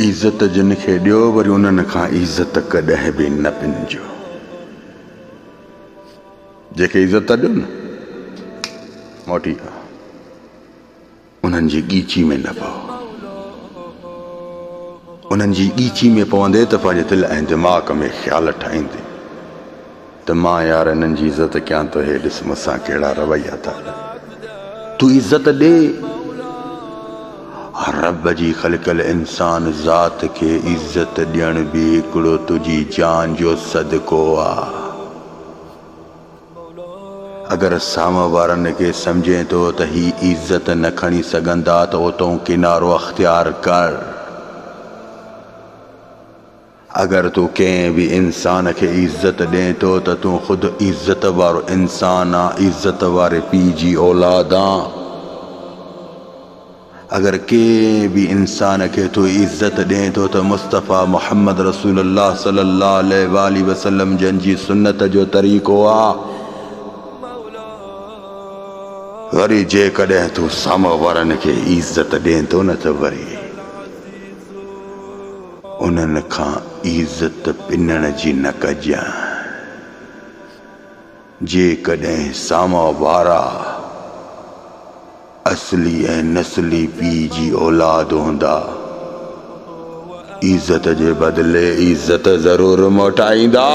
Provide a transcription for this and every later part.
इज़त जिन खे ॾियो वरी उन्हनि खां इज़त कॾहिं बि न पिंजो। जेके इज़त ॾियो न मोटी आहे, उन्हनि जी ॻीची में न पओ। उन्हनि जी ॻीची में पवंदे त पंहिंजे दिलि ऐं दिमाग़ में ख़्याल ठाहींदे त मां यार इन्हनि जी इज़त कयां थो, हे ॾिस मूंसां कहिड़ा रवैया था। तूं इज़त ॾे। रब जी ख़लक़ल इंसान ज़ात खे इज़त ॾियण बि हिकिड़ो तुंहिंजी जान जो सदको आहे। अगर साम्हूं वारनि खे सम्झे थो त ही इज़त न खणी सघंदा त उतां किनारो अख्तियार कर। अगर तूं कंहिं बि इंसान खे इज़त ॾे थो त तूं ख़ुदि इज़त वारो इंसान आहे, इज़त वारे पीउ जी औलाद आहे। अगर कंहिं बि इंसान खे तूं इज़त ॾे थो त मुस्तफ़ा मुहम्मद रसूलुल्लाह सल्लल्लाहु अलैहि वसल्लम जन जी सुन्नत जो तरीक़ो आहे। वरी जेकॾहिं तूं साम्हूं वारनि खे इज़त ॾे थो न त वरी उन्हनि खां इज़त पिनण जी न कजांइ। जेकॾहिं साम्हूं वारा असली ऐं नस्ली पीउ जी औलाद हूंदा, इज़त जे बदिले इज़त ज़रूर मोटाईंदा।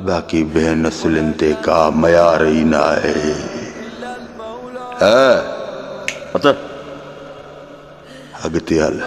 बाक़ी बेनस्लिन ते का मयार ई न आहे। मतलब अॻिते हल।